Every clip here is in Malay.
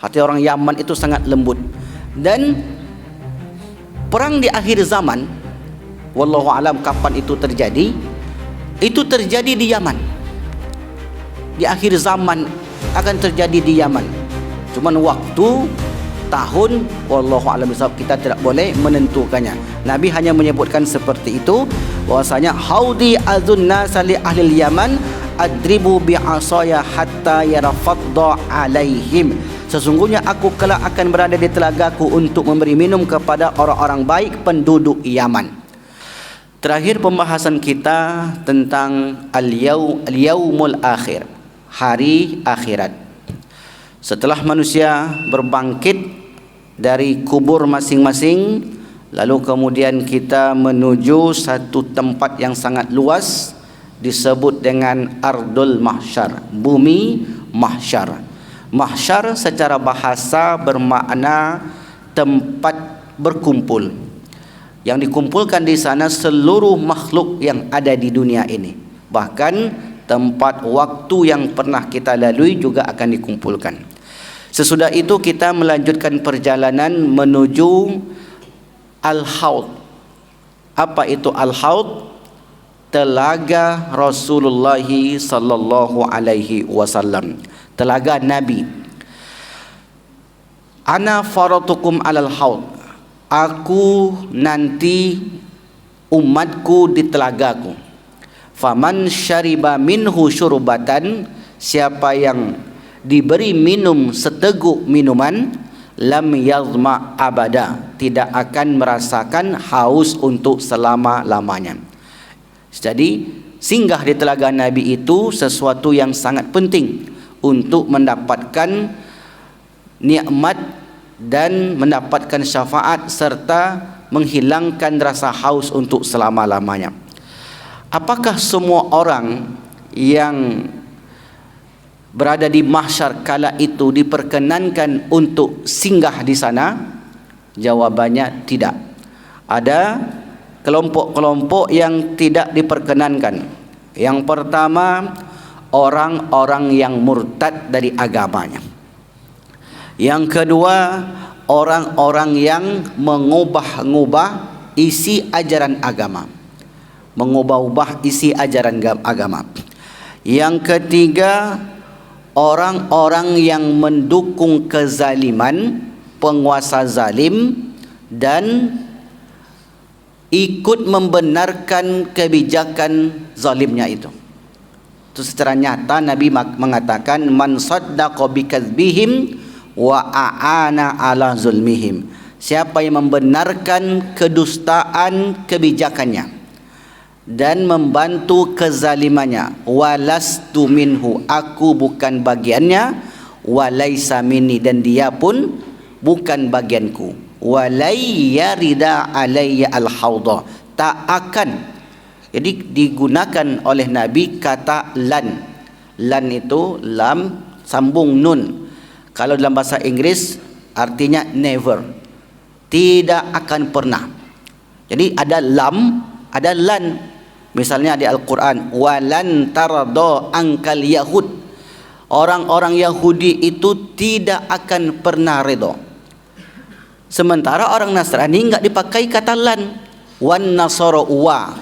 Hati orang Yaman itu sangat lembut. Dan perang di akhir zaman, wallahu alam kapan itu terjadi, itu terjadi di Yaman. Di akhir zaman akan terjadi di Yaman. Cuman waktu, tahun, wallahu alam bisawab, kita tidak boleh menentukannya. Nabi hanya menyebutkan seperti itu, bahwasanya haudi azun nasa li ahli Yaman adribu bi'asaya hatta yarafadda alaihim. Sesungguhnya aku kelak akan berada di telagaku untuk memberi minum kepada orang-orang baik penduduk Yaman. Terakhir pembahasan kita tentang al-yaumul akhir, hari akhirat. Setelah manusia berbangkit dari kubur masing-masing, lalu kemudian kita menuju satu tempat yang sangat luas, disebut dengan Ardul Mahsyar, bumi mahsyar. Mahsyar secara bahasa bermakna tempat berkumpul. Yang dikumpulkan di sana seluruh makhluk yang ada di dunia ini. Bahkan tempat waktu yang pernah kita lalui juga akan dikumpulkan. Sesudah itu kita melanjutkan perjalanan menuju Al-Haud. Apa itu Al-Haud? Telaga Rasulullah sallallahu alaihi wasallam, telaga Nabi. Ana faratukum alal haud, aku nanti umatku di telagaku. Faman syariba minhu syurbatan, siapa yang diberi minum seteguk minuman, lam yazma abada, tidak akan merasakan haus untuk selama-lamanya. Jadi singgah di telaga Nabi itu sesuatu yang sangat penting untuk mendapatkan nikmat dan mendapatkan syafaat serta menghilangkan rasa haus untuk selama-lamanya. Apakah semua orang yang berada di mahsyar kala itu diperkenankan untuk singgah di sana? Jawabannya tidak. Ada kelompok-kelompok yang tidak diperkenankan. Yang pertama, orang-orang yang murtad dari agamanya. Yang kedua, orang-orang yang mengubah-ubah isi ajaran agama. Mengubah-ubah isi ajaran agama. Yang ketiga, orang-orang yang mendukung kezaliman, penguasa zalim, dan ikut membenarkan kebijakan zalimnya itu. Itu secara nyata Nabi mengatakan man saddaqa bikadzbihim wa a'ana ala zulmihim. Siapa yang membenarkan kedustaan kebijakannya dan membantu kezalimannya, walastu minhu, aku bukan bagiannya, walaisa minni, dan dia pun bukan bagianku. Walai yarida alayya al-hawda, tak akan. Jadi digunakan oleh Nabi kata lan. Lan itu lam sambung nun. Kalau dalam bahasa Inggris artinya never, tidak akan pernah. Jadi ada lam, ada lan. Misalnya di Al-Quran, walan tarada ankal yahud, orang-orang Yahudi itu tidak akan pernah redha. Sementara orang Nasrani enggak dipakai kata lan, wan nasara wa,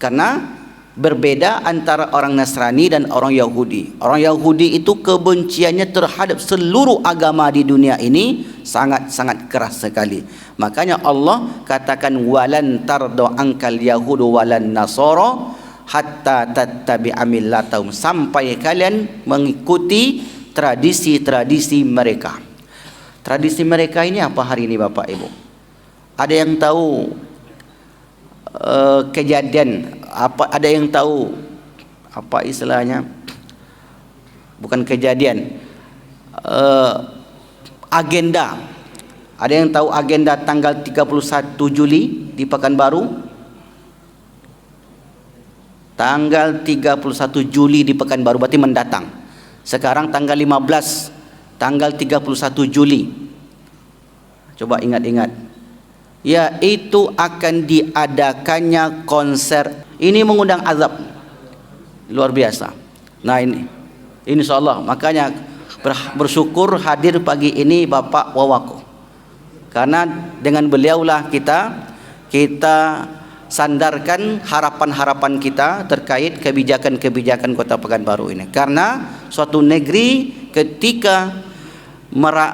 karena berbeda antara orang Nasrani dan orang Yahudi. Orang Yahudi itu kebenciannya terhadap seluruh agama di dunia ini sangat-sangat keras sekali. Makanya Allah katakan walan tardo angkal yahudu walan nasara hatta tattabi'a millatahum, sampai kalian mengikuti tradisi-tradisi mereka. Tradisi mereka ini apa hari ini Bapak Ibu? Ada yang tahu kejadian apa? Ada yang tahu apa istilahnya? Bukan kejadian, agenda. Ada yang tahu agenda tanggal 31 Juli di Pekanbaru? Tanggal 31 Juli di Pekanbaru berarti mendatang. Sekarang tanggal 15, tanggal 31 Juli. Coba ingat-ingat. Yaitu akan diadakannya konser. Ini mengundang azab luar biasa. Nah ini insyaallah, makanya bersyukur hadir pagi ini Bapak Wawako, karena dengan beliaulah kita sandarkan harapan-harapan kita terkait kebijakan-kebijakan Kota Pekanbaru ini. Karena suatu negeri ketika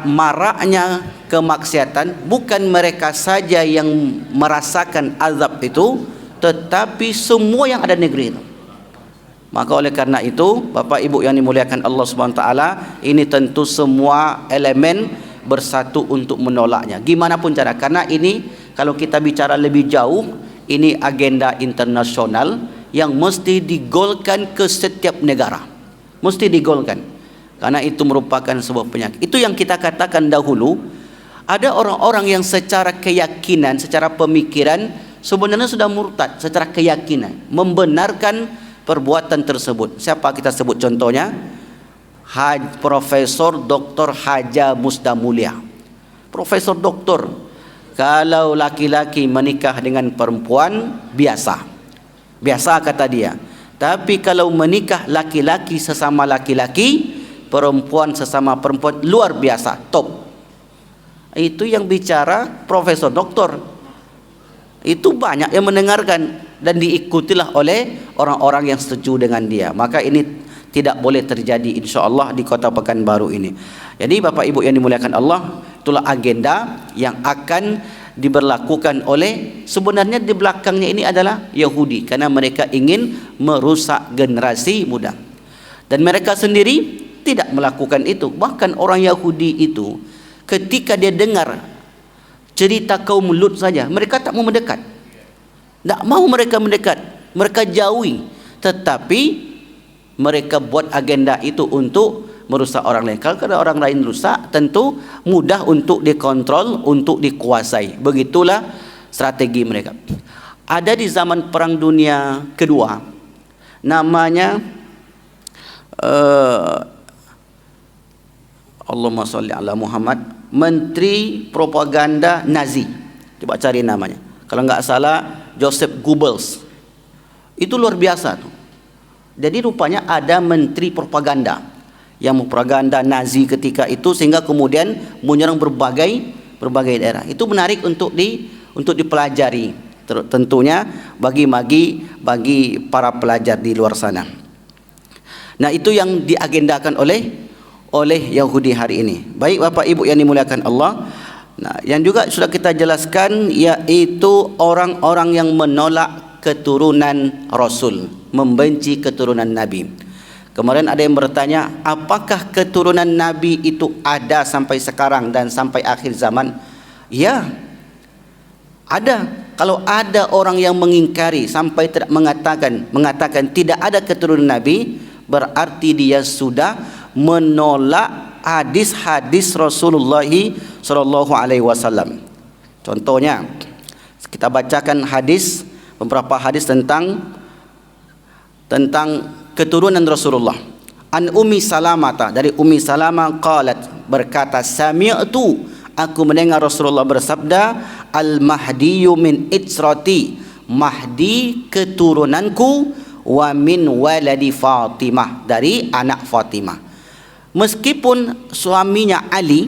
maraknya kemaksiatan, bukan mereka saja yang merasakan azab itu, tetapi semua yang ada di negeri itu. Maka oleh karena itu, Bapak Ibu yang dimuliakan Allah Subhanahu wa taala, ini tentu semua elemen bersatu untuk menolaknya. Gimana pun cara, karena ini kalau kita bicara lebih jauh, ini agenda internasional yang mesti digolkan ke setiap negara. Mesti digolkan. Karena itu merupakan sebuah penyakit. Itu yang kita katakan dahulu, ada orang-orang yang secara keyakinan, secara pemikiran sebenarnya sudah murtad secara keyakinan, membenarkan perbuatan tersebut. Siapa kita sebut contohnya? Profesor Dr. Haja Musdamulia. Profesor doktor, kalau laki-laki menikah dengan perempuan biasa kata dia. Tapi kalau menikah laki-laki sesama laki-laki, perempuan sesama perempuan, luar biasa, top. Itu yang bicara profesor doktor. Itu banyak yang mendengarkan dan diikutilah oleh orang-orang yang setuju dengan dia. Maka ini tidak boleh terjadi insya-Allah di Kota Pekanbaru ini. Jadi Bapak Ibu yang dimuliakan Allah, itulah agenda yang akan diberlakukan oleh, sebenarnya di belakangnya ini adalah Yahudi, karena mereka ingin merusak generasi muda. Dan mereka sendiri tidak melakukan itu. Bahkan orang Yahudi itu ketika dia dengar cerita kaum Lut saja, mereka tak mau mendekat. Tak mau mereka mendekat, mereka jauhi. Tetapi mereka buat agenda itu untuk merusak orang lain. Kalau ada orang lain rusak, tentu mudah untuk dikontrol, untuk dikuasai. Begitulah strategi mereka. Ada di zaman Perang Dunia Kedua, namanya Allahumma sholli ala Muhammad, Menteri Propaganda Nazi. Coba cari namanya. Kalau nggak salah Joseph Goebbels. Itu luar biasa tuh. Jadi rupanya ada menteri propaganda yang propaganda Nazi ketika itu, sehingga kemudian menyerang berbagai daerah. Itu menarik untuk dipelajari, tentunya bagi para pelajar di luar sana. Nah, itu yang diagendakan oleh Yahudi hari ini. Baik Bapak Ibu yang dimuliakan Allah. Nah, yang juga sudah kita jelaskan, yaitu orang-orang yang menolak keturunan Rasul, membenci keturunan Nabi. Kemarin ada yang bertanya, apakah keturunan Nabi itu ada sampai sekarang dan sampai akhir zaman? Ya, ada. Kalau ada orang yang mengingkari sampai tidak mengatakan tidak ada keturunan Nabi, berarti dia sudah menolak hadis-hadis Rasulullah sallallahu alaihi wasallam. Contohnya, kita bacakan beberapa hadis tentang keturunan Rasulullah. An Ummi Salamah, dari Ummi Salamah qalat, berkata, sami'tu, aku mendengar Rasulullah bersabda, al-mahdiyu min itsrati, Mahdi keturunanku, wa min waladi Fatimah, dari anak Fatimah. Meskipun suaminya Ali,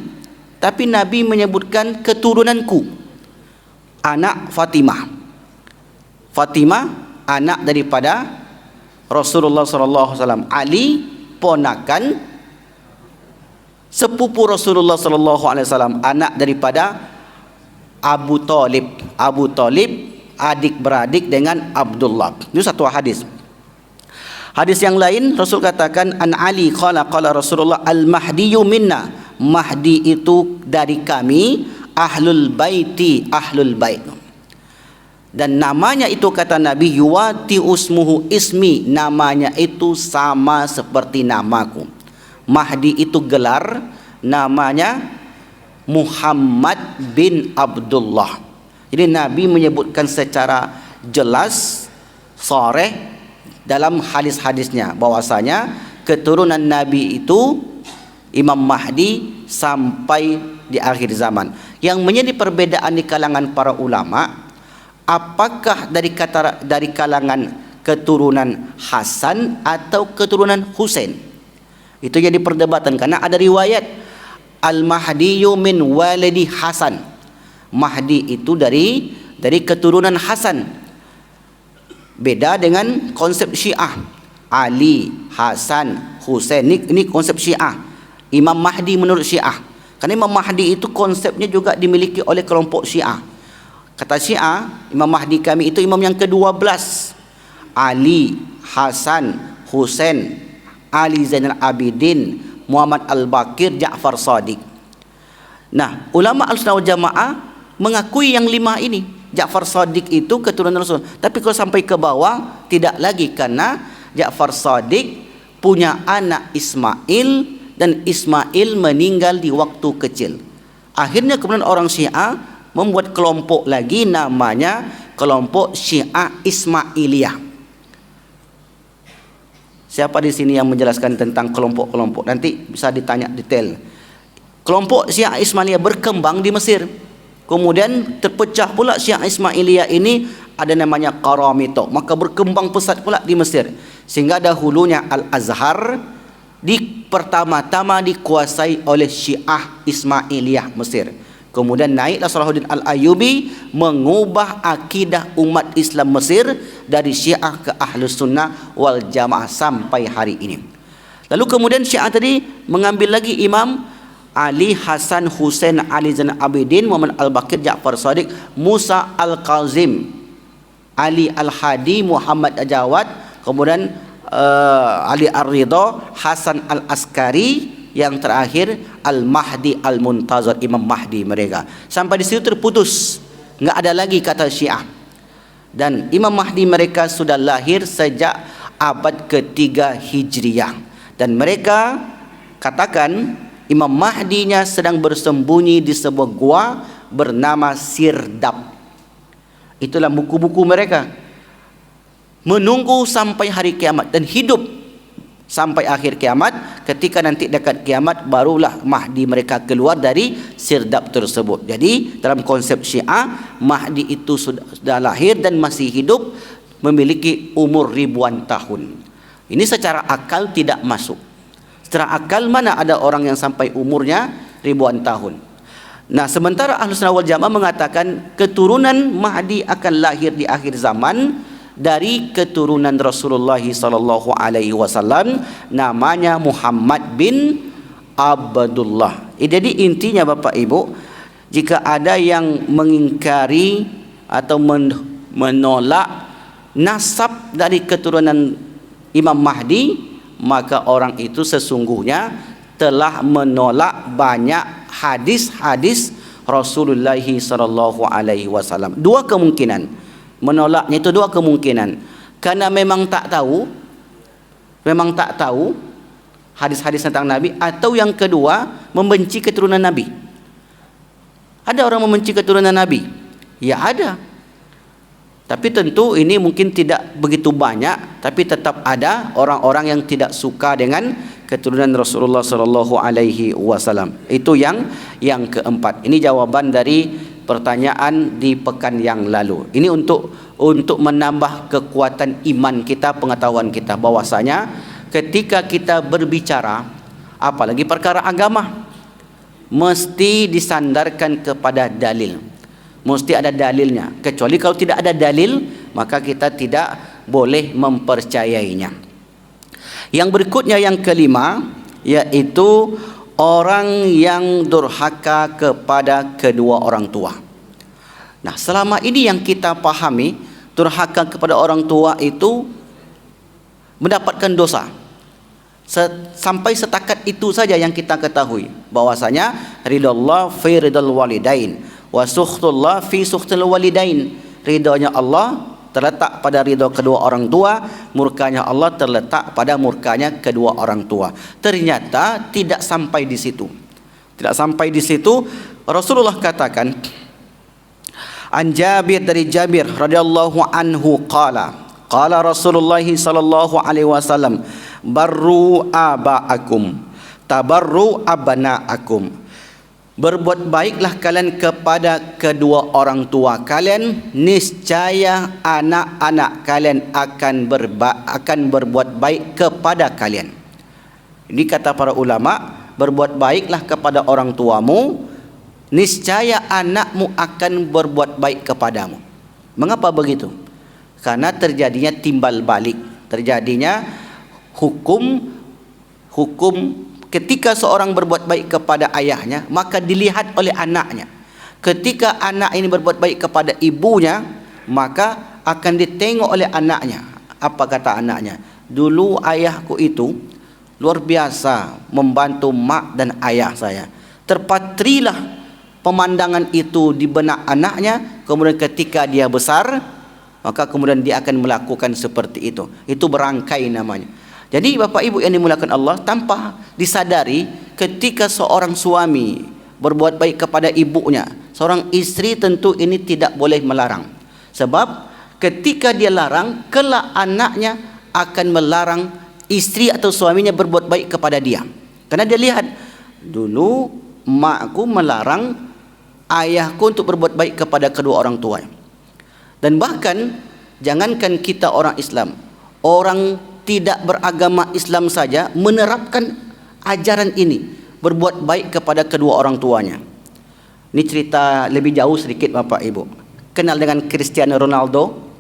tapi Nabi menyebutkan keturunanku, anak Fatimah. Fatimah anak daripada Rasulullah SAW. Ali ponakan sepupu Rasulullah SAW, anak daripada Abu Talib. Abu Talib adik-beradik dengan Abdullah. Itu satu hadis. Hadis yang lain Rasul katakan, an Ali qala Rasulullah, al-mahdiyu minna, Mahdi itu dari kami, ahlul baiti, ahlul bait. Dan namanya itu, kata Nabi, yuwati usmuhu ismi, namanya itu sama seperti namaku. Mahdi itu gelar, namanya Muhammad bin Abdullah. Jadi Nabi menyebutkan secara jelas, sharih dalam hadis-hadisnya, bahwasanya keturunan Nabi itu Imam Mahdi sampai di akhir zaman. Yang menjadi perbedaan di kalangan para ulama, apakah dari kalangan keturunan Hasan atau keturunan Husain. Itu jadi perdebatan karena ada riwayat Al-Mahdiyu min walidi Hasan. Mahdi itu dari keturunan Hasan. Beda dengan konsep Syiah. Ali, Hasan, Husain. Ini konsep Syiah. Imam Mahdi menurut Syiah. Karena Imam Mahdi itu konsepnya juga dimiliki oleh kelompok Syiah. Kata Syiah, Imam Mahdi kami itu imam yang ke-12. Ali, Hasan, Husain, Ali Zainal Abidin, Muhammad Al-Baqir, Ja'far Shadiq. Nah, ulama Ahlussunnah wal Jamaah mengakui yang 5 ini. Ja'far Shadiq itu keturunan Rasul. Tapi kalau sampai ke bawah tidak lagi karena Ja'far Shadiq punya anak Ismail dan Ismail meninggal di waktu kecil. Akhirnya kemudian orang Syiah membuat kelompok lagi namanya kelompok Syiah Ismailiyah. Siapa di sini yang menjelaskan tentang kelompok-kelompok? Nanti bisa ditanya detail. Kelompok Syiah Ismailiyah berkembang di Mesir. Kemudian terpecah pula Syiah Ismailiyah ini ada namanya Qaramito. Maka berkembang pesat pula di Mesir. Sehingga dahulunya Al-Azhar pertama-tama dikuasai oleh Syiah Ismailiyah Mesir. Kemudian naiklah Salahuddin Al-Ayyubi mengubah akidah umat Islam Mesir dari Syiah ke Ahlus Sunnah wal Jamaah sampai hari ini. Lalu kemudian Syiah tadi mengambil lagi Imam Ali, Hasan, Husain, Ali Zainal Abidin, Muhammad Al-Baqir, Ja'far Shadiq, Musa Al-Kazim, Ali Al-Hadi, Muhammad Al-Jawad, kemudian Ali Ar-Ridha, Hasan Al-Askari, yang terakhir Al-Mahdi Al-Muntazir, Imam Mahdi mereka. Sampai di situ terputus, enggak ada lagi kata Syiah. Dan Imam Mahdi mereka sudah lahir sejak abad ke-3 Hijriah. Dan mereka katakan Imam Mahdinya sedang bersembunyi di sebuah gua bernama Sirdab. Itulah buku-buku mereka. Menunggu sampai hari kiamat dan hidup sampai akhir kiamat. Ketika nanti dekat kiamat barulah Mahdi mereka keluar dari Sirdab tersebut. Jadi dalam konsep Syiah, Mahdi itu sudah lahir dan masih hidup, memiliki umur ribuan tahun. Ini secara akal tidak masuk. Secara akal mana ada orang yang sampai umurnya ribuan tahun. Nah, sementara Ahlussunnah wal Jamaah mengatakan keturunan Mahdi akan lahir di akhir zaman dari keturunan Rasulullah sallallahu alaihi wasallam, namanya Muhammad bin Abdullah. Jadi intinya Bapak Ibu, jika ada yang mengingkari atau menolak nasab dari keturunan Imam Mahdi, maka orang itu sesungguhnya telah menolak banyak hadis-hadis Rasulullah sallallahu alaihi wasallam. Dua kemungkinan. Menolaknya itu dua kemungkinan. Karena memang tak tahu hadis-hadis tentang Nabi, atau yang kedua membenci keturunan Nabi. Ada orang membenci keturunan Nabi? Ya ada. Tapi tentu ini mungkin tidak begitu banyak, tapi tetap ada orang-orang yang tidak suka dengan keturunan Rasulullah sallallahu alaihi wasallam. Itu yang keempat. Ini jawaban dari pertanyaan di pekan yang lalu. Ini untuk menambah kekuatan iman kita, pengetahuan kita bahwasanya ketika kita berbicara apalagi perkara agama mesti disandarkan kepada dalil. Mesti ada dalilnya. Kecuali kalau tidak ada dalil, maka kita tidak boleh mempercayainya. Yang berikutnya yang kelima, yaitu orang yang durhaka kepada kedua orang tua. Nah, selama ini yang kita pahami, durhaka kepada orang tua itu mendapatkan dosa. Sampai setakat itu saja yang kita ketahui, bahwasanya ridallah fi ridal walidain wa sukhtullah fi sukhtil walidain. Ridhonya Allah terletak pada ridho kedua orang tua, murkanya Allah terletak pada murkanya kedua orang tua. Ternyata tidak sampai di situ. Tidak sampai di situ. Rasulullah katakan, an Jabir, dari Jabir radhiyallahu anhu qala Rasulullah sallallahu alaihi wasallam, barru aba'akum tabarru abna'akum. Berbuat baiklah kalian kepada kedua orang tua kalian, niscaya anak-anak kalian akan berbuat baik kepada kalian. Ini kata para ulama, berbuat baiklah kepada orang tuamu, niscaya anakmu akan berbuat baik kepadamu. Mengapa begitu? Karena terjadinya timbal balik, terjadinya hukum ketika seorang berbuat baik kepada ayahnya, maka dilihat oleh anaknya. Ketika anak ini berbuat baik kepada ibunya, maka akan ditengok oleh anaknya. Apa kata anaknya? Dulu ayahku itu luar biasa membantu mak dan ayah saya. Terpatrilah pemandangan itu di benak anaknya. Kemudian ketika dia besar, maka kemudian dia akan melakukan seperti itu. Itu berangkai namanya. Jadi Bapak Ibu yang dimuliakan Allah, tanpa disadari ketika seorang suami berbuat baik kepada ibunya, seorang istri tentu ini tidak boleh melarang. Sebab ketika dia larang, kelak anaknya akan melarang istri atau suaminya berbuat baik kepada dia. Karena dia lihat, dulu makku melarang ayahku untuk berbuat baik kepada kedua orang tua. Dan bahkan jangankan kita orang Islam, orang tidak beragama Islam saja menerapkan ajaran ini, berbuat baik kepada kedua orang tuanya. Ini cerita lebih jauh sedikit Bapak Ibu. Kenal dengan Cristiano Ronaldo?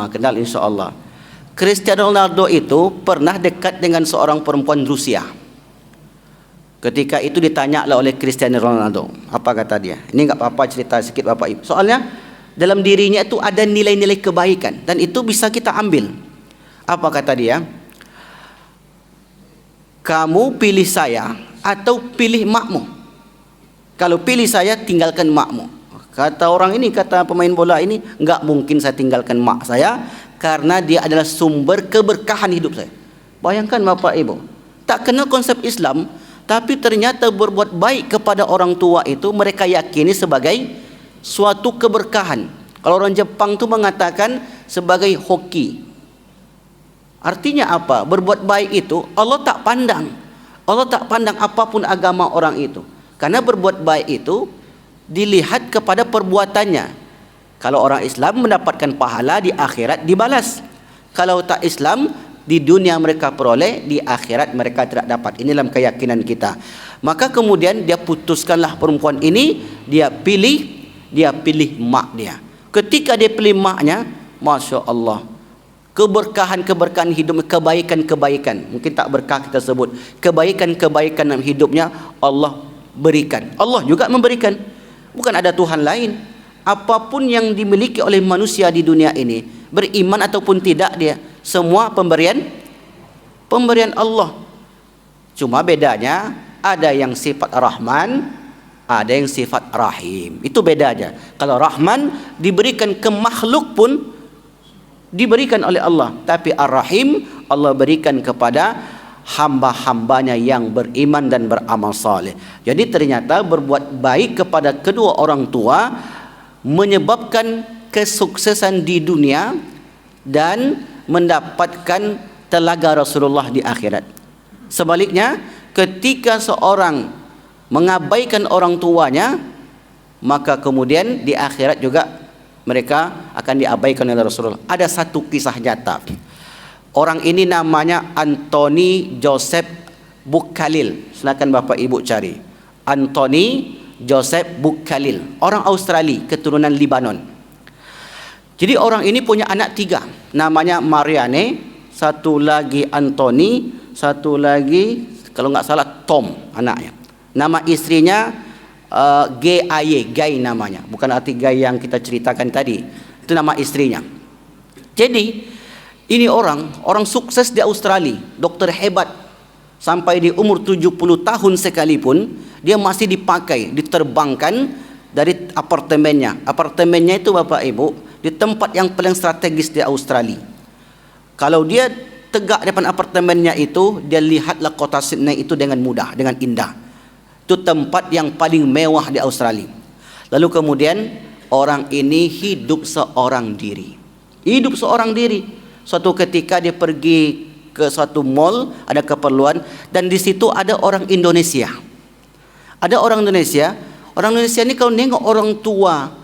Kenal insya Allah. Cristiano Ronaldo itu pernah dekat dengan seorang perempuan Rusia. Ketika itu ditanyalah oleh Cristiano Ronaldo, apa kata dia? Ini enggak apa-apa cerita sedikit Bapak Ibu. Soalnya dalam dirinya itu ada nilai-nilai kebaikan dan itu bisa kita ambil. Apa kata dia? Kamu pilih saya atau pilih makmu? Kalau pilih saya, tinggalkan makmu. Kata orang ini, kata pemain bola ini, enggak mungkin saya tinggalkan mak saya, karena dia adalah sumber keberkahan hidup saya. Bayangkan Bapak Ibu, tak kenal konsep Islam, tapi ternyata berbuat baik kepada orang tua itu mereka yakini sebagai suatu keberkahan. Kalau orang Jepang itu mengatakan sebagai hoki. Artinya apa? Berbuat baik itu Allah tak pandang. Allah tak pandang apapun agama orang itu. Karena berbuat baik itu dilihat kepada perbuatannya. Kalau orang Islam mendapatkan pahala, di akhirat dibalas. Kalau tak Islam, di dunia mereka peroleh, di akhirat mereka tidak dapat. Ini dalam keyakinan kita. Maka kemudian dia putuskanlah perempuan ini, dia pilih mak dia. Ketika dia pilih maknya, Masya Allah, keberkahan-keberkahan hidup, kebaikan-kebaikan, mungkin tak berkah kita sebut, kebaikan-kebaikan dalam hidupnya Allah berikan. Allah juga memberikan. Bukan ada Tuhan lain. Apapun yang dimiliki oleh manusia di dunia ini, beriman ataupun tidak dia, semua pemberian Allah. Cuma bedanya ada yang sifat Rahman, ada yang sifat Rahim. Itu beda aja. Kalau Rahman diberikan ke makhluk pun diberikan oleh Allah, tapi Ar-Rahim Allah berikan kepada hamba-hambanya yang beriman dan beramal saleh. Jadi ternyata berbuat baik kepada kedua orang tua menyebabkan kesuksesan di dunia dan mendapatkan telaga Rasulullah di akhirat. Sebaliknya, ketika seorang mengabaikan orang tuanya, maka kemudian di akhirat juga mereka akan diabaikan oleh Rasulullah. Ada satu kisah nyata. Orang ini namanya Anthony Joseph Buchalil. Silakan Bapak Ibu cari. Anthony Joseph Buchalil, orang Australia, keturunan Libanon. Jadi orang ini punya anak 3, namanya Marianne, satu lagi Anthony, satu lagi kalau nggak salah Tom anaknya. Nama istrinya Gay namanya, bukan arti gay yang kita ceritakan tadi. Itu nama istrinya. Jadi ini orang sukses di Australia, dokter hebat. Sampai di umur 70 tahun sekalipun dia masih dipakai, diterbangkan dari apartemennya. Apartemennya itu Bapak Ibu di tempat yang paling strategis di Australia. Kalau dia tegak depan apartemennya itu, dia lihatlah kota Sydney itu dengan mudah, dengan indah. Itu tempat yang paling mewah di Australia. Lalu kemudian orang ini hidup seorang diri. Suatu ketika dia pergi ke suatu mall, ada keperluan, dan di situ ada orang Indonesia. Orang Indonesia ini kalau nengok orang tua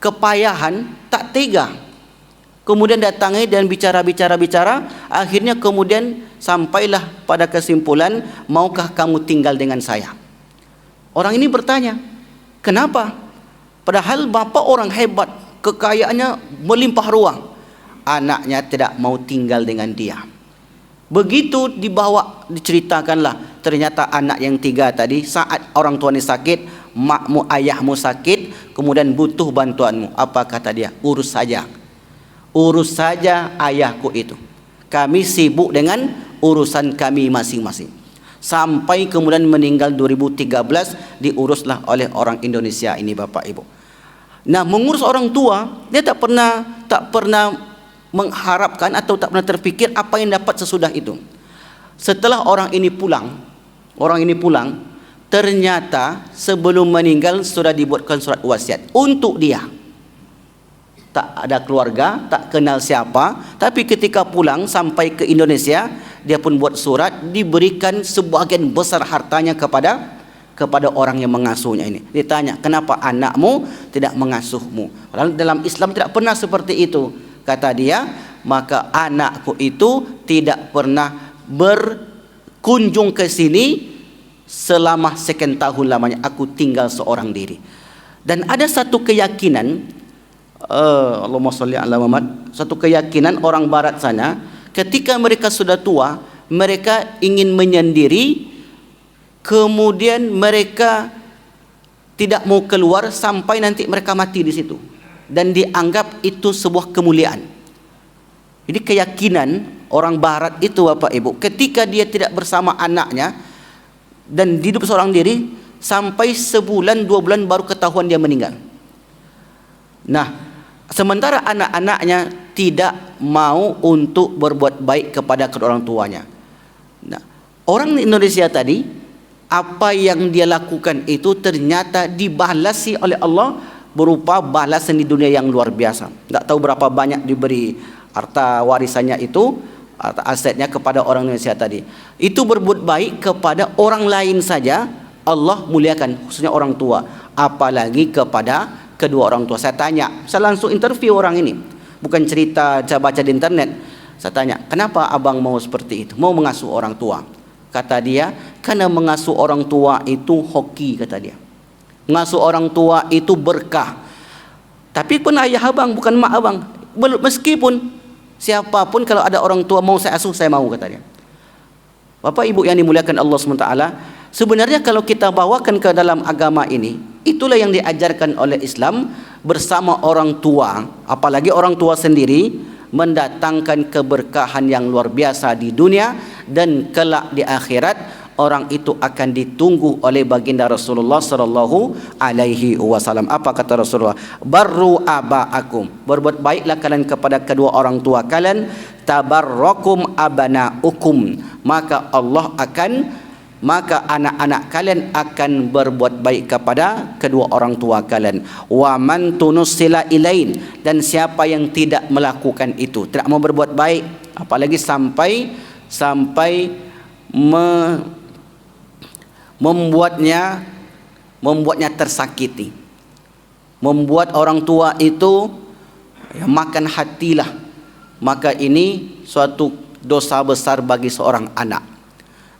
kepayahan tak tega. kemudian datangi dan bicara, akhirnya kemudian sampailah pada kesimpulan, maukah kamu tinggal dengan saya? Orang ini bertanya, kenapa? Padahal bapa orang hebat, kekayaannya melimpah ruah, anaknya tidak mau tinggal dengan dia. Begitu dibawa, diceritakanlah, ternyata anak yang 3 tadi, saat orang tuanya sakit, makmu, ayahmu sakit, kemudian butuh bantuanmu. Apa kata dia? Urus saja ayahku itu. Kami sibuk dengan urusan kami masing-masing. Sampai kemudian meninggal 2013, diuruslah oleh orang Indonesia ini, Bapak Ibu. Nah, mengurus orang tua, dia tak pernah mengharapkan atau tak pernah terfikir apa yang dapat sesudah itu. Setelah orang ini pulang, ternyata sebelum meninggal sudah dibuatkan surat wasiat untuk dia. Tak ada keluarga, tak kenal siapa, tapi ketika pulang sampai ke Indonesia, dia pun buat surat, diberikan sebagian besar hartanya kepada orang yang mengasuhnya ini. Ditanya, kenapa anakmu tidak mengasuhmu? Padahal dalam Islam tidak pernah seperti itu. Kata dia, maka anakku itu tidak pernah berkunjung ke sini selama sekian tahun lamanya. Aku tinggal seorang diri. Dan ada satu keyakinan, Allahumma sholli ala Muhammad, satu keyakinan orang barat sana, ketika mereka sudah tua, mereka ingin menyendiri, kemudian mereka tidak mau keluar sampai nanti mereka mati di situ, dan dianggap itu sebuah kemuliaan. Jadi keyakinan orang barat itu, Bapak Ibu, ketika dia tidak bersama anaknya dan hidup seorang diri sampai sebulan 2 bulan baru ketahuan dia meninggal. Nah, sementara anak-anaknya tidak mau untuk berbuat baik kepada kedua orang tuanya. Nah, orang Indonesia tadi, apa yang dia lakukan itu ternyata dibalasi oleh Allah berupa balasan di dunia yang luar biasa. Tak tahu berapa banyak diberi harta warisannya itu, harta asetnya kepada orang Indonesia tadi. Itu berbuat baik kepada orang lain saja Allah muliakan, khususnya orang tua, apalagi kepada kedua orang tua. Saya tanya, saya langsung interview orang ini, bukan cerita saya baca di internet. Saya tanya, kenapa abang mau seperti itu, mau mengasuh orang tua? Kata dia, karena mengasuh orang tua itu hoki, kata dia. Mengasuh orang tua itu berkah. Tapi pun ayah abang, bukan mak abang. Meskipun siapapun, kalau ada orang tua mau saya asuh, saya mau, kata dia. Bapak Ibu yang dimuliakan Allah SWT, sebenarnya kalau kita bawakan ke dalam agama ini, itulah yang diajarkan oleh Islam bersama orang tua, apalagi orang tua sendiri, mendatangkan keberkahan yang luar biasa di dunia, dan kelak di akhirat orang itu akan ditunggu oleh baginda Rasulullah sallallahu alaihi wasallam. Apa kata Rasulullah? Barru abaakum, berbuat baiklah kalian kepada kedua orang tua kalian, tabarrakum abanaukum, maka anak-anak kalian akan berbuat baik kepada kedua orang tua kalian. Wa man tunussila ilain, dan siapa yang tidak melakukan itu, tidak mau berbuat baik, apalagi sampai membuatnya tersakiti, membuat orang tua itu makan hatilah, maka ini suatu dosa besar bagi seorang anak.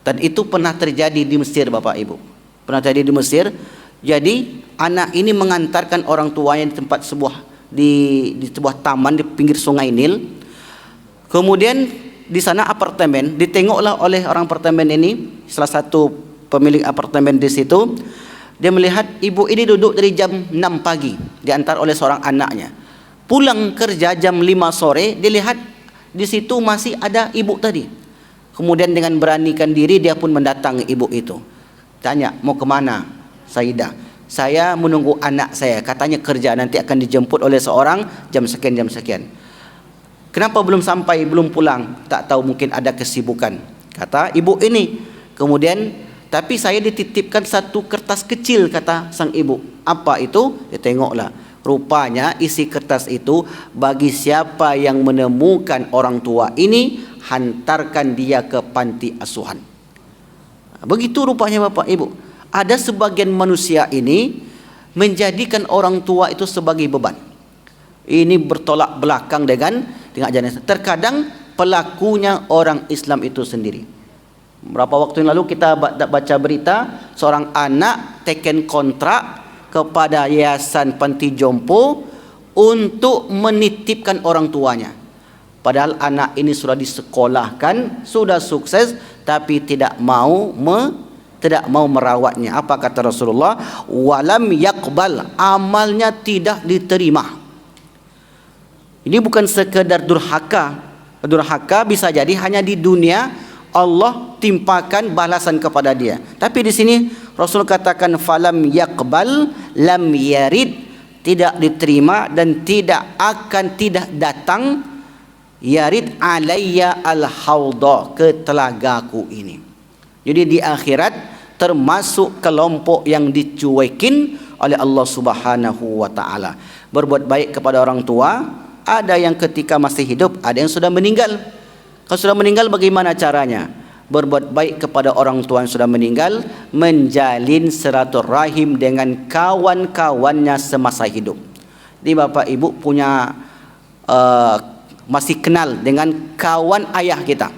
Dan itu pernah terjadi di Mesir, Bapak Ibu. Pernah terjadi di Mesir. Jadi anak ini mengantarkan orang tuanya di tempat di sebuah taman di pinggir Sungai Nil. Kemudian di sana apartemen, ditengoklah oleh orang apartemen ini, salah satu pemilik apartemen di situ. Dia melihat ibu ini duduk dari jam 6 pagi, diantar oleh seorang anaknya. Pulang kerja jam 5 sore, dia lihat di situ masih ada ibu tadi. Kemudian dengan beranikan diri dia pun mendatangi ibu itu. Tanya, mau kemana Saidah? Saya menunggu anak saya, katanya kerja, nanti akan dijemput oleh seorang jam sekian. Kenapa belum sampai, belum pulang? Tak tahu, mungkin ada kesibukan, kata ibu ini. Kemudian, tapi saya dititipkan satu kertas kecil, kata sang ibu. Apa itu? Dia tengoklah. Rupanya isi kertas itu, bagi siapa yang menemukan orang tua ini, hantarkan dia ke panti asuhan. Begitu rupanya, Bapak Ibu. Ada sebagian manusia ini menjadikan orang tua itu sebagai beban. Ini bertolak belakang dengan tengok jenazah. Terkadang pelakunya orang Islam itu sendiri. Berapa waktu yang lalu kita baca berita seorang anak taken kontrak kepada Yayasan Panti Jompo untuk menitipkan orang tuanya. Padahal anak ini sudah disekolahkan, sudah sukses, tapi tidak mau merawatnya. Apa kata Rasulullah? Walam yaqbal, amalnya tidak diterima. Ini bukan sekedar durhaka. Durhaka bisa jadi hanya di dunia Allah timpakan balasan kepada dia. Tapi di sini Rasul katakan falam yaqbal lam yarid, tidak diterima dan tidak datang yarid alayya al-haudha, ke telagaku ini. Jadi di akhirat termasuk kelompok yang dicuekin oleh Allah Subhanahu wa taala. Berbuat baik kepada orang tua, ada yang ketika masih hidup, ada yang sudah meninggal. Kalau sudah meninggal bagaimana caranya? Berbuat baik kepada orang tua yang sudah meninggal, menjalin silaturahim dengan kawan-kawannya semasa hidup. Jadi bapak ibu punya masih kenal dengan kawan ayah kita,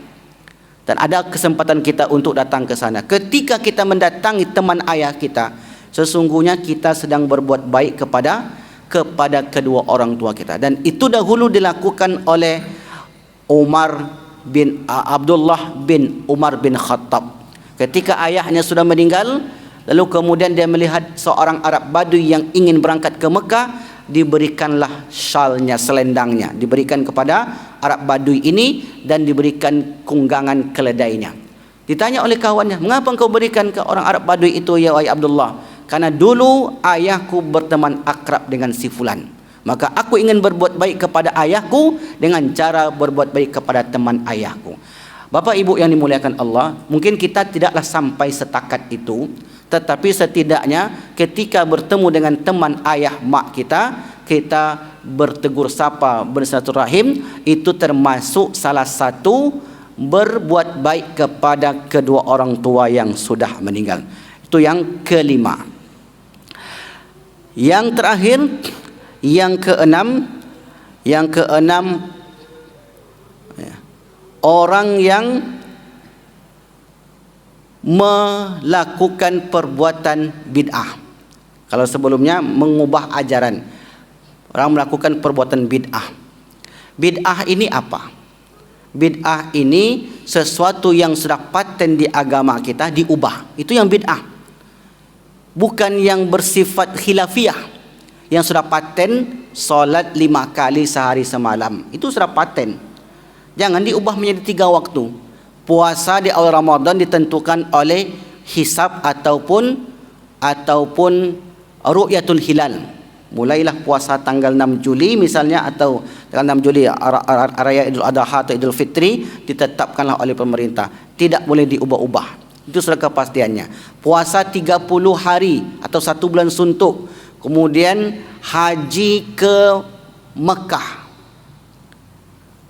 dan ada kesempatan kita untuk datang ke sana. Ketika kita mendatangi teman ayah kita, sesungguhnya kita sedang berbuat baik kepada kedua orang tua kita. Dan itu dahulu dilakukan oleh Abdullah bin Umar bin Khattab. Ketika ayahnya sudah meninggal, lalu kemudian dia melihat seorang Arab Badui yang ingin berangkat ke Mekah, diberikanlah syalnya, selendangnya diberikan kepada Arab Badui ini, dan diberikan kunggangan keledainya. Ditanya oleh kawannya, mengapa engkau berikan ke orang Arab Badui itu ya wahai Abdullah? Karena dulu ayahku berteman akrab dengan si fulan, maka aku ingin berbuat baik kepada ayahku dengan cara berbuat baik kepada teman ayahku. Bapak ibu yang dimuliakan Allah, mungkin kita tidaklah sampai setakat itu, tetapi setidaknya ketika bertemu dengan teman ayah mak kita, kita bertegur sapa, bersilaturahim, itu termasuk salah satu berbuat baik kepada kedua orang tua yang sudah meninggal. Itu yang kelima. Yang terakhir, yang keenam, orang yang melakukan perbuatan bid'ah. Kalau sebelumnya mengubah ajaran, orang melakukan perbuatan bid'ah. Bid'ah ini apa? Bid'ah ini sesuatu yang sudah paten di agama kita diubah. Itu yang bid'ah. Bukan yang bersifat khilafiyah, yang sudah paten solat 5 kali sehari semalam. Itu sudah paten. Jangan diubah menjadi 3 waktu. Puasa di awal Ramadan ditentukan oleh hisab ataupun ru'yatul hilal. Mulailah puasa tanggal 6 Juli misalnya, atau tanggal 6 Juli raya Idul Adha atau Idul Fitri ditetapkanlah oleh pemerintah. Tidak boleh diubah-ubah. Itu sudah kepastiannya. Puasa 30 hari atau 1 bulan suntuk. Kemudian haji ke Mekah.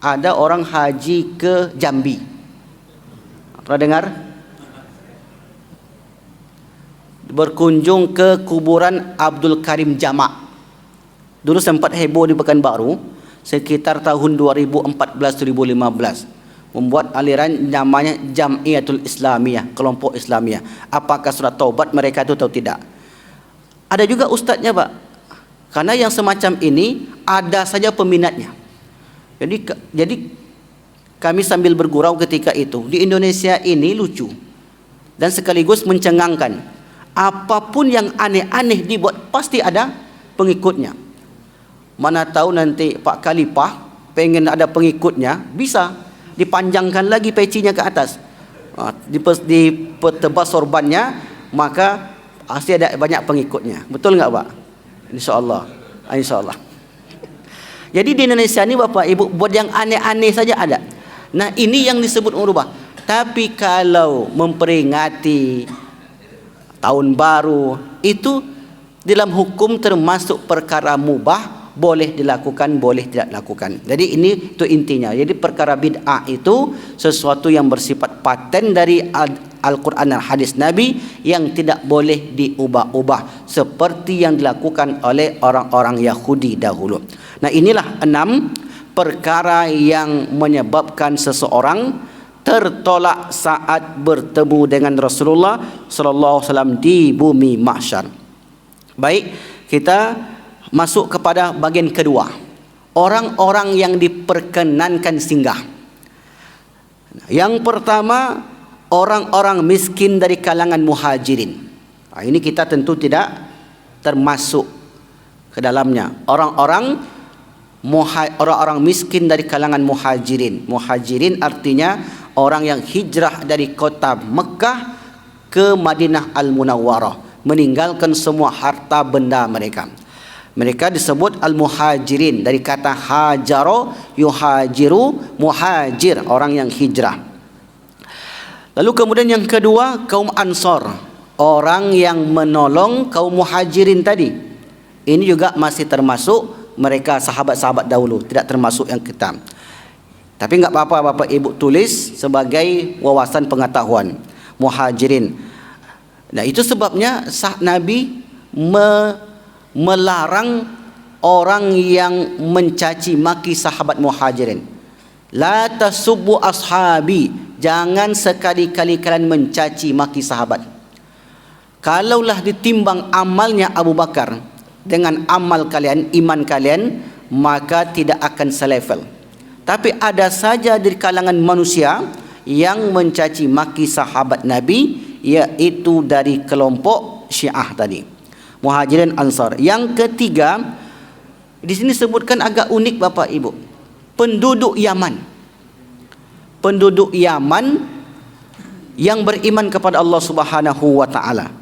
Ada orang haji ke Jambi. Pernah dengar? Berkunjung ke kuburan Abdul Karim Jamak. Dulu sempat heboh di Pekanbaru sekitar tahun 2014-2015. Membuat aliran namanya Jamiatul Islamiyah, kelompok Islamiyah. Apakah sudah taubat mereka itu atau tidak? Ada juga ustadznya, Pak. Karena yang semacam ini ada saja peminatnya. Jadi kami sambil bergurau ketika itu, di Indonesia ini lucu dan sekaligus mencengangkan. Apapun yang aneh-aneh dibuat pasti ada pengikutnya. Mana tahu nanti Pak Khalifah pengen ada pengikutnya, bisa dipanjangkan lagi pecinya ke atas, ditebas sorbannya, maka pasti ada banyak pengikutnya. Betul nggak, Pak? InsyaAllah. InsyaAllah. Jadi di Indonesia ini Bapak Ibu buat yang aneh-aneh saja ada. Nah ini yang disebut merubah. Tapi kalau memperingati tahun baru, itu dalam hukum termasuk perkara mubah, boleh dilakukan, boleh tidak dilakukan. Jadi ini itu intinya. Jadi perkara bid'ah itu sesuatu yang bersifat paten dari Al-Quran dan hadis Nabi yang tidak boleh diubah-ubah, seperti yang dilakukan oleh orang-orang Yahudi dahulu. Nah inilah 6 perkara yang menyebabkan seseorang tertolak saat bertemu dengan Rasulullah sallallahu alaihi wasallam di bumi mahsyar. Baik, kita masuk kepada bahagian kedua. Orang-orang yang diperkenankan singgah. Yang pertama, orang-orang miskin dari kalangan muhajirin. Ini kita tentu tidak termasuk ke dalamnya. Orang-orang miskin dari kalangan muhajirin. Muhajirin artinya orang yang hijrah dari kota Mekah ke Madinah Al-Munawwarah, meninggalkan semua harta benda mereka. Mereka disebut al-muhajirin dari kata hajaro, yuhajiru, muhajir, orang yang hijrah. Lalu kemudian yang kedua, kaum Ansor, orang yang menolong kaum muhajirin tadi. Ini juga masih termasuk mereka sahabat-sahabat dahulu, tidak termasuk yang kita. Tapi enggak apa-apa Bapak Ibu tulis sebagai wawasan pengetahuan. Muhajirin. Nah, itu sebabnya Nabi melarang orang yang mencaci maki sahabat muhajirin. La tasubbu ashabi, jangan sekali-kali kalian mencaci maki sahabat. Kalaulah ditimbang amalnya Abu Bakar dengan amal kalian, iman kalian, maka tidak akan selevel. Tapi ada saja di kalangan manusia yang mencaci maki sahabat Nabi, yaitu dari kelompok Syiah tadi. Muhajirin Ansar. Yang ketiga, di sini sebutkan agak unik Bapak Ibu. Penduduk Yaman. Penduduk Yaman yang beriman kepada Allah Subhanahu wa taala.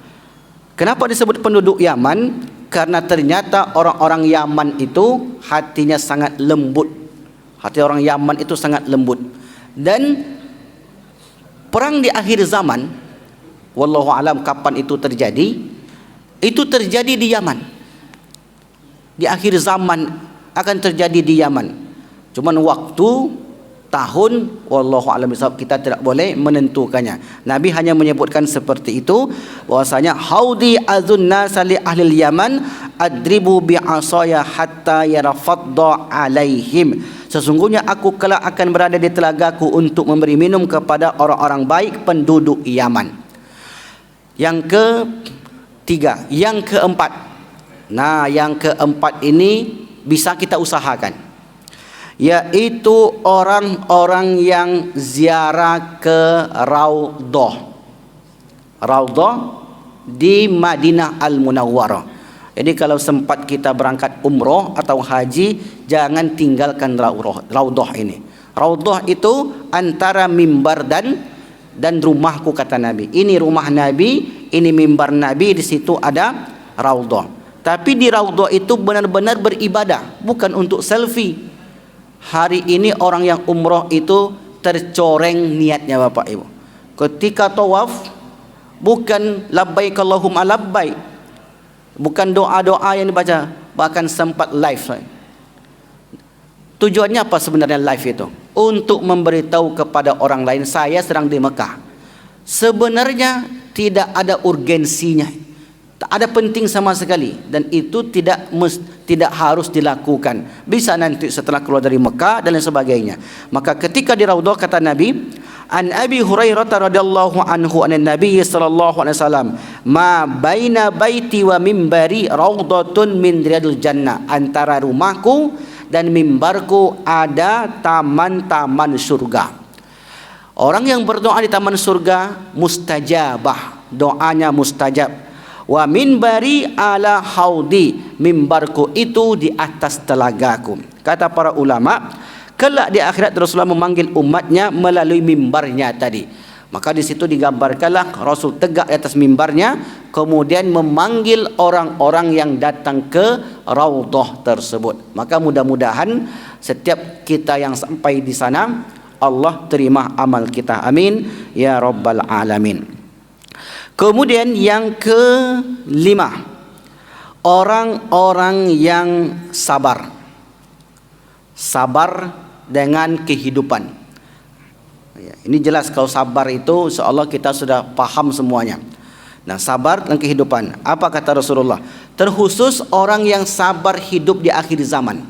Kenapa disebut penduduk Yaman? Karena ternyata orang-orang Yaman itu hatinya sangat lembut. Hati orang Yaman itu sangat lembut. Dan perang di akhir zaman, wallahu alam kapan itu terjadi? Itu terjadi di Yaman. Di akhir zaman akan terjadi di Yaman. Cuman waktu, tahun, wallahu a'lam bishawab, kita tidak boleh menentukannya. Nabi hanya menyebutkan seperti itu, bahwasanya haudi azun nasa li ahli Yaman adribu bi'asaya hatta yarafadda alaihim. Sesungguhnya aku kelak akan berada di telagaku untuk memberi minum kepada orang-orang baik penduduk Yaman. Yang ketiga, yang keempat. Nah, yang keempat ini bisa kita usahakan, yaitu orang-orang yang ziarah ke Raudhah. Raudhah di Madinah Al-Munawwarah. Jadi kalau sempat kita berangkat umroh atau haji, jangan tinggalkan Raudhah ini. Raudhah itu antara mimbar dan rumahku, kata Nabi. Ini rumah Nabi, ini mimbar Nabi, di situ ada Raudhah. Tapi di Raudhah itu benar-benar beribadah, bukan untuk selfie. Hari ini orang yang umroh itu tercoreng niatnya Bapak Ibu. Ketika tawaf, bukan labbaik Allahumma labbaik, bukan doa-doa yang dibaca, bahkan sempat live. Tujuannya apa sebenarnya live itu? Untuk memberitahu kepada orang lain, saya sedang di Mekah. Sebenarnya tidak ada urgensinya, tak ada penting sama sekali, dan itu tidak harus dilakukan. Bisa nanti setelah keluar dari Mekah dan lain sebagainya. Maka ketika di Raudhah, kata Nabi, an Abi Hurairah radhiyallahu anhu anan Nabi sallallahu alaihi wasallam, ma baina baiti wa mimbari raudhatun min riyadil jannah. Antara rumahku dan mimbarku ada taman-taman surga. Orang yang berdoa di taman surga mustajabah, doanya mustajab. Wa minbari ala haudi, mimbarku itu di atas telagaku. Kata para ulama, kelak di akhirat Rasulullah memanggil umatnya melalui mimbarnya tadi. Maka di situ digambarkanlah Rasul tegak di atas mimbarnya, kemudian memanggil orang-orang yang datang ke Raudhah tersebut. Maka mudah-mudahan setiap kita yang sampai di sana, Allah terima amal kita. Amin ya rabbal alamin. Kemudian yang kelima, orang-orang yang sabar. Sabar dengan kehidupan. Ini jelas kalau sabar itu insyaallah kita sudah paham semuanya. Nah, sabar dan kehidupan. Apa kata Rasulullah? Terkhusus orang yang sabar hidup di akhir zaman.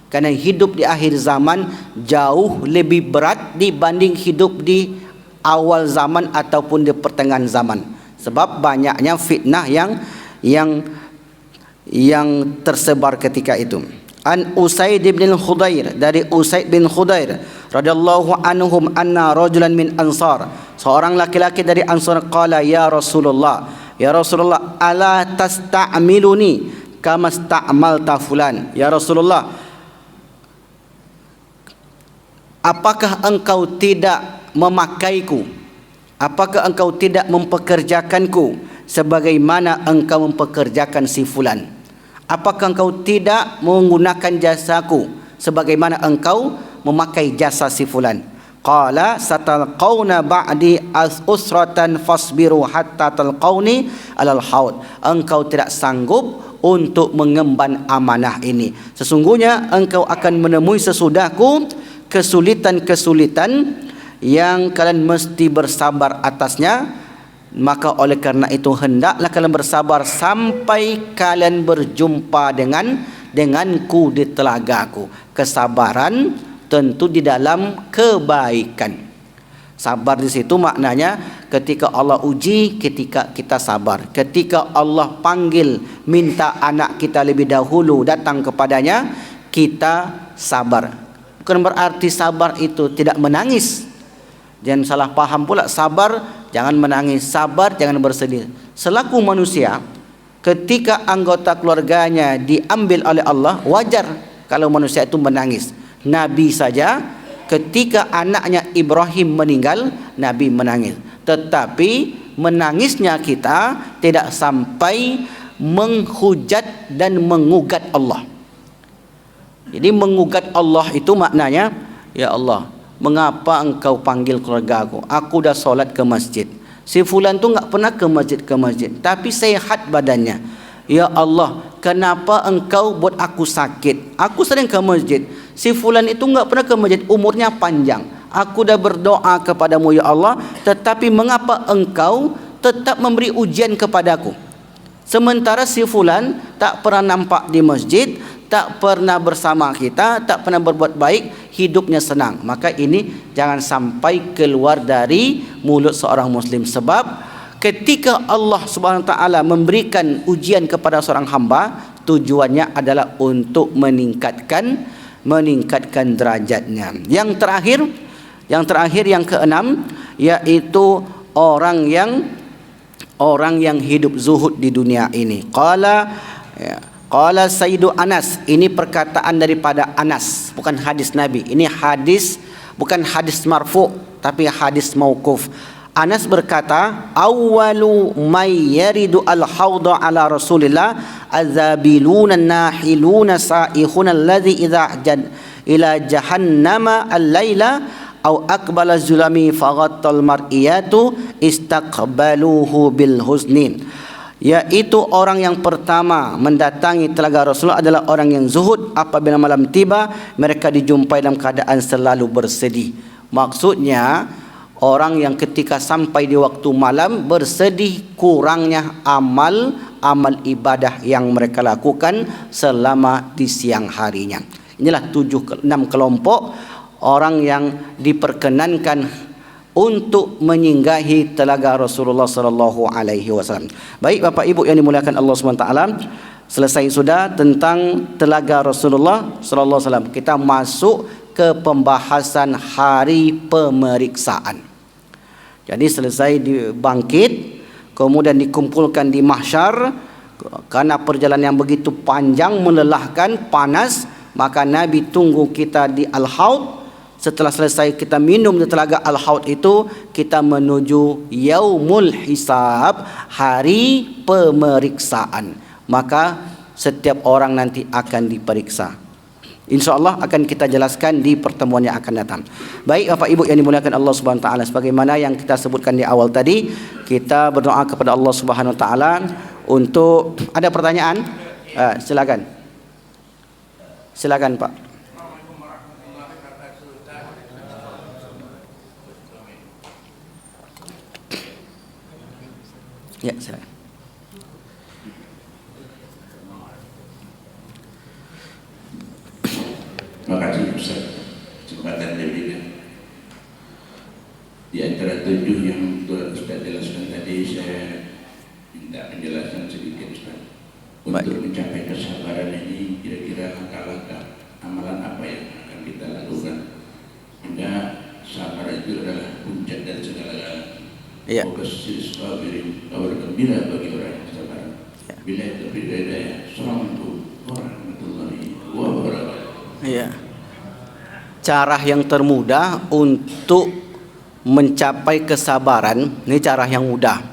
Kerana hidup di akhir zaman jauh lebih berat dibanding hidup di awal zaman ataupun di pertengahan zaman. Sebab banyaknya fitnah yang tersebar ketika itu. An Usaid bin Khudair, dari Usaid bin Khudair radhiyallahu anhum anna rajulan min Ansar, seorang laki-laki dari Ansar, qala ya Rasulullah, ya Rasulullah, ala tasta'miluni kama sta'malta fulan. Ya Rasulullah, apakah engkau tidak memakaiku, apakah engkau tidak mempekerjakanku sebagaimana engkau mempekerjakan si fulan? Apakah engkau tidak menggunakan jasaku sebagaimana engkau memakai jasa si fulan? Qala satalqauna ba'di usratan fasbiru hatta talqauni alal haud. Engkau tidak sanggup untuk mengemban amanah ini. Sesungguhnya engkau akan menemui sesudahku kesulitan-kesulitan yang kalian mesti bersabar atasnya. Maka oleh kerana itu hendaklah kalian bersabar sampai kalian berjumpa denganku di telagaku. Kesabaran tentu di dalam kebaikan. Sabar di situ maknanya ketika Allah uji, ketika kita sabar. Ketika Allah panggil minta anak kita lebih dahulu datang kepadanya, kita sabar. Bukan berarti sabar itu tidak menangis. Jangan salah paham pula, sabar jangan menangis, sabar jangan bersedih. Selaku manusia, ketika anggota keluarganya diambil oleh Allah, wajar kalau manusia itu menangis. Nabi saja ketika anaknya Ibrahim meninggal, Nabi menangis. Tetapi menangisnya kita tidak sampai menghujat dan mengugat Allah. Jadi mengugat Allah itu maknanya, ya Allah, mengapa engkau panggil keluarga aku? Aku dah solat ke masjid. Si fulan tu enggak pernah ke masjid, tapi sehat badannya. Ya Allah, kenapa engkau buat aku sakit? Aku sering ke masjid. Si fulan itu enggak pernah ke masjid, umurnya panjang. Aku dah berdoa kepadamu ya Allah, tetapi mengapa engkau tetap memberi ujian kepadaku? Sementara si fulan tak pernah nampak di masjid, tak pernah bersama kita, tak pernah berbuat baik, hidupnya senang. Maka ini jangan sampai keluar dari mulut seorang muslim. Sebab ketika Allah Subhanahu Wa Taala memberikan ujian kepada seorang hamba, tujuannya adalah untuk meningkatkan derajatnya. Yang terakhir yang keenam, yaitu orang yang hidup zuhud di dunia ini. Qala Sayyidu Anas, ini perkataan daripada Anas, bukan hadis Nabi. Ini hadis, bukan hadis marfu, tapi hadis mauquf. Anas berkata, awwalu may yaridu al-hawda ala Rasulillah azabiluna nahiluna sa'ihuna alladhi idha ila jahannama al-laila aw aqbala zulami faghattal mar'iyatu istaqbaluhu bil husnin. Yaitu orang yang pertama mendatangi telaga Rasulullah adalah orang yang zuhud. Apabila malam tiba, mereka dijumpai dalam keadaan selalu bersedih. Maksudnya orang yang ketika sampai di waktu malam bersedih kurangnya amal ibadah yang mereka lakukan selama di siang harinya. Inilah 6 kelompok orang yang diperkenankan untuk menyinggahi telaga Rasulullah sallallahu alaihi wasallam. Baik Bapak Ibu yang dimuliakan Allah Subhanahu wa taala, selesai sudah tentang telaga Rasulullah sallallahu alaihi wasallam. Kita masuk ke pembahasan hari pemeriksaan. Jadi selesai dibangkit, kemudian dikumpulkan di mahsyar, karena perjalanan yang begitu panjang, melelahkan, panas, maka Nabi tunggu kita di Al-Haud. Setelah selesai kita minum di telaga Al-Haud itu, kita menuju Yaumul Hisab, hari pemeriksaan. Maka setiap orang nanti akan diperiksa. InsyaAllah akan kita jelaskan di pertemuan yang akan datang. Baik Bapak Ibu yang dimuliakan Allah Subhanahu Wa Taala, sebagaimana yang kita sebutkan di awal tadi, kita berdoa kepada Allah Subhanahu Wa Taala untuk ada pertanyaan. Silakan Pak. Ya, silakan. Terima kasih Ustaz kesempatan diberikan. Di antara 7 yang Ustaz jelaskan tadi, saya minta penjelasan sedikit Ustaz. Untuk mencapai kesabaran ini, kira-kira langkah-langkah amalan apa yang akan kita lakukan? Hingga sabar itu adalah puncak dari segala fokus sabirin, kabar gembira bagi orang yang sabar. Bila itu bidaya, assalamualaikum warahmatullahi wabarakatuh. Iya. Cara yang termudah untuk mencapai kesabaran, ini cara yang mudah,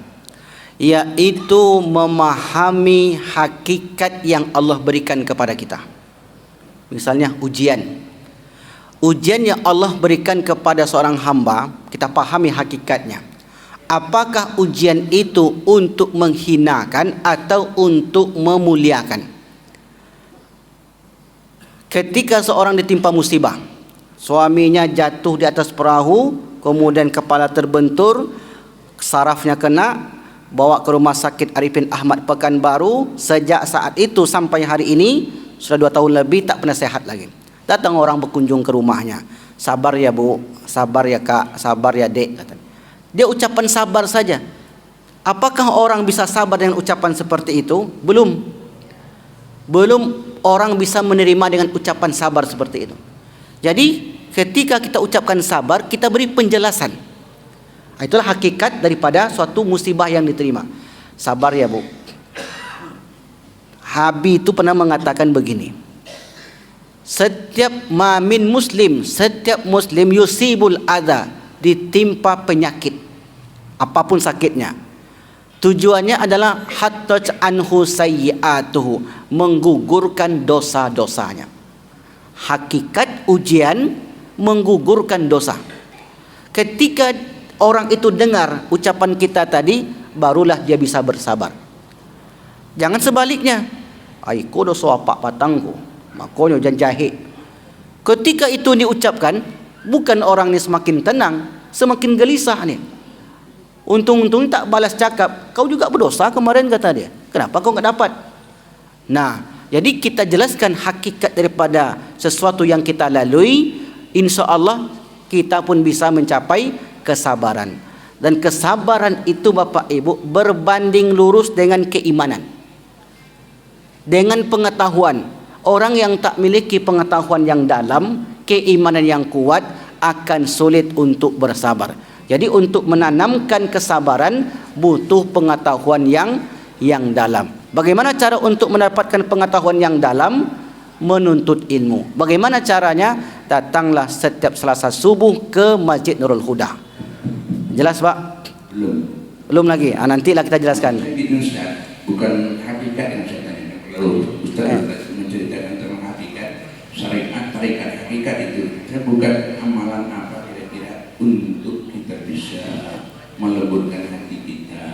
yaitu memahami hakikat yang Allah berikan kepada kita. Misalnya ujian yang Allah berikan kepada seorang hamba, kita pahami hakikatnya. Apakah ujian itu untuk menghinakan atau untuk memuliakan? Ketika seorang ditimpa musibah, suaminya jatuh di atas perahu, kemudian kepala terbentur, sarafnya kena, bawa ke rumah sakit Arifin Ahmad Pekanbaru. Sejak saat itu sampai hari ini sudah 2 tahun lebih, tak pernah sehat lagi. Datang orang berkunjung ke rumahnya, sabar ya bu, sabar ya kak, sabar ya dek, katanya. Dia ucapan sabar saja. Apakah orang bisa sabar dengan ucapan seperti itu? Belum orang bisa menerima dengan ucapan sabar seperti itu. Jadi ketika kita ucapkan sabar, kita beri penjelasan. Itulah hakikat daripada suatu musibah yang diterima. Sabar ya bu. Habib itu pernah mengatakan begini, setiap muslim yusibul adha, ditimpa penyakit apapun sakitnya, tujuannya adalah hatta anhu sayyi'atuhu, menggugurkan dosa-dosanya. Hakikat ujian menggugurkan dosa. Ketika orang itu dengar ucapan kita tadi, barulah dia bisa bersabar. Jangan sebaliknya, aiku dosa apa patangku, makanya jangan jahit. Ketika itu diucapkan, bukan orang ini semakin tenang, semakin gelisah nih. Untung-untung tak balas cakap, kau juga berdosa kemarin, kata dia. Kenapa kau enggak dapat? Nah, jadi kita jelaskan hakikat daripada sesuatu yang kita lalui, insya Allah kita pun bisa mencapai kesabaran. Dan kesabaran itu Bapak Ibu berbanding lurus dengan keimanan, dengan pengetahuan. Orang yang tak memiliki pengetahuan yang dalam, keimanan yang kuat, akan sulit untuk bersabar. Jadi untuk menanamkan kesabaran butuh pengetahuan yang dalam. Bagaimana cara untuk mendapatkan pengetahuan yang dalam? Menuntut ilmu. Bagaimana caranya? Datanglah setiap Selasa subuh ke Masjid Nurul Huda. Jelas Pak? Belum lagi. Nantilah kita jelaskan. Bukan hakikat yang saya tanya. Lalu Ustaz menceritakan tentang hakikat, syariat, tarikat hakikat itu. Saya bukan amalan apa kira-kira untuk kita bisa meleburkan hati kita.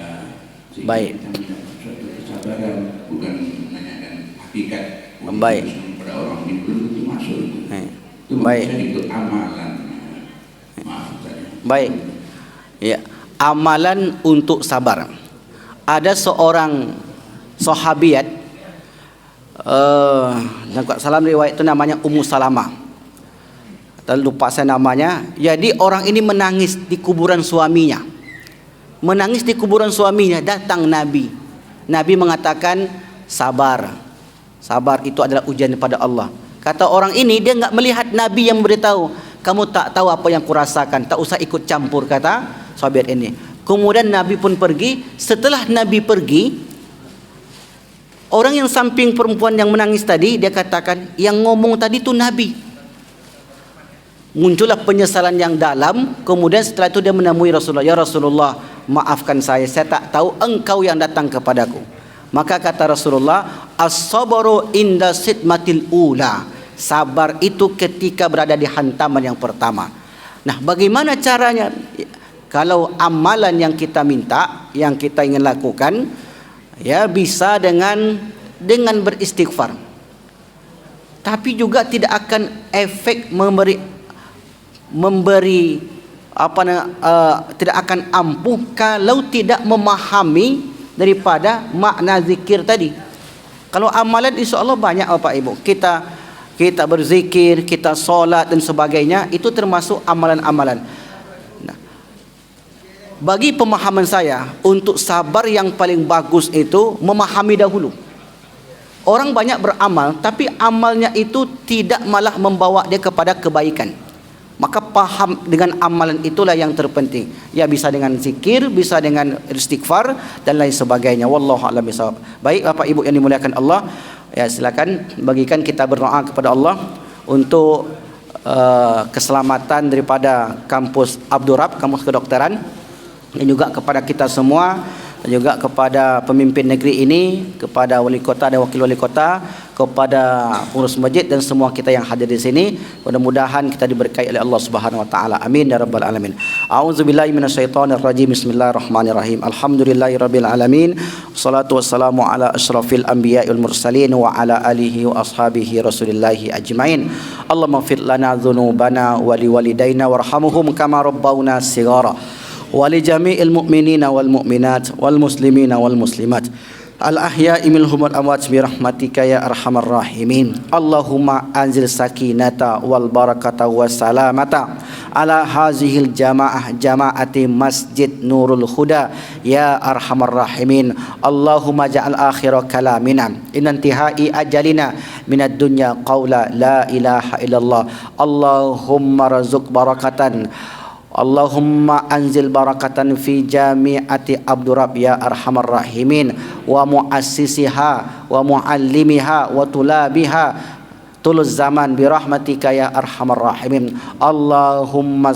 Baik. Kita suatu kesabaran, bukan menanyakan hakikat. Baik. Pada orang yang belum itu masuk itu. Itu baik. Itu amalan. Maaf tadi. Baik. Ya, amalan untuk sabar. Ada seorang sahabiat, dan salam riwayat itu namanya Ummu Salamah. Lupa saya namanya. Jadi orang ini menangis di kuburan suaminya. Menangis di kuburan suaminya. Datang Nabi. Nabi mengatakan sabar. Sabar itu adalah ujian daripada Allah. Kata orang ini, dia enggak melihat Nabi yang memberitahu, kamu tak tahu apa yang kurasakan, tak usah ikut campur, kata sahabat ini. Kemudian Nabi pun pergi. Setelah Nabi pergi, orang yang samping perempuan yang menangis tadi, dia katakan, yang ngomong tadi itu Nabi. Muncullah penyesalan yang dalam. Kemudian setelah itu dia menemui Rasulullah. Ya Rasulullah, maafkan saya tak tahu engkau yang datang kepadaku. Maka kata Rasulullah, as-sabru inda sidmatil ula. Sabar itu ketika berada di hantaman yang pertama. Nah, bagaimana caranya? Kalau amalan yang kita minta, yang kita ingin lakukan, ya bisa dengan beristighfar. Tapi juga tidak akan efek tidak akan ampuh kalau tidak memahami daripada makna zikir tadi. Kalau amalan insya Allah banyak Bapak Ibu. Kita kita berzikir, kita solat dan sebagainya, itu termasuk amalan-amalan. Nah, bagi pemahaman saya, untuk sabar yang paling bagus itu memahami dahulu. Orang banyak beramal, tapi amalnya itu tidak malah membawa dia kepada kebaikan. Maka paham dengan amalan itulah yang terpenting. Ya, bisa dengan zikir, bisa dengan istighfar dan lain sebagainya. Wallahu a'lam bishawab. Baik Bapak Ibu yang dimuliakan Allah, ya silakan bagikan kita berdoa kepada Allah untuk keselamatan daripada kampus Abdurrab, kampus kedokteran, dan juga kepada kita semua, dan juga kepada pemimpin negeri ini, kepada wali kota dan wakil wali kota, kepada pengurus masjid dan semua kita yang hadir di sini. Mudah-mudahan kita diberkahi oleh Allah Subhanahu wa taala. Amin ya rabbal alamin. A'udzubillahi minasyaitonir rajim. Bismillahirrahmanirrahim. Alhamdulillahirabbil alamin. Wassalatu wassalamu ala asyrafil anbiya'i wal mursalin wa ala alihi wa ashabihi rasulillahi ajmain. Allahumma fir lana dzunubana wa liwalidayna warhamhum kama rabbawna shighara. ولجميع المؤمنين والمؤمنات والمسلمين والمسلمات الأحياء منهم والأموات برحمتك يا أرحم الراحمين. اللهم أنزل سكينة والبركة والسلامة على هذه الجماعة جماعة مسجد نور الهدى يا أرحم الراحمين. اللهم اجعل آخر كلامنا إن انتهاء أجلنا من الدنيا قول لا إله إلا الله. اللهم رزق بركة Allahumma anzil barakatan fi jami'ati Abdurrab ya arhamar rahimin wa muassisiha wa muallimiha wa tulabiha tuluz zaman bi rahmatika ya arhamar rahimin. Allahumma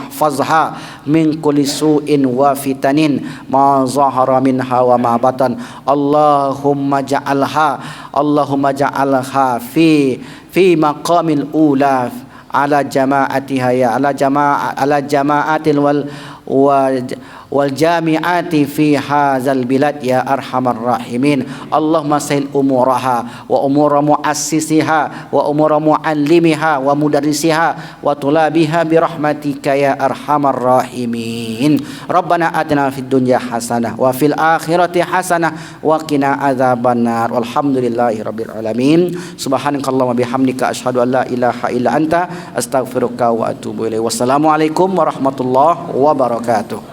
ihfazha min kulli su'in wa fitanin ma zahara minha wa ma batan. Allahumma ja'alha fi maqamil ula ala jama'atiha ya ala jama'atil wal jami'ati fi hadzal bilad ya arhamar rahimin. Allahumma sahil umuraha wa umura muassisiha wa umura muallimiha wa mudarrisiha wa tulabiha bi rahmatika ya arhamar rahimin. Rabbana atina fid dunya hasanah wa fil akhirati hasanah wa qina adzabannar. Walhamdulillahi rabbil alamin. Subhanakallahumma bihamdika asyhadu an la ilaha illa anta astaghfiruka wa atubu ilaik. Wassalamualaikum warahmatullahi wabarakatuh.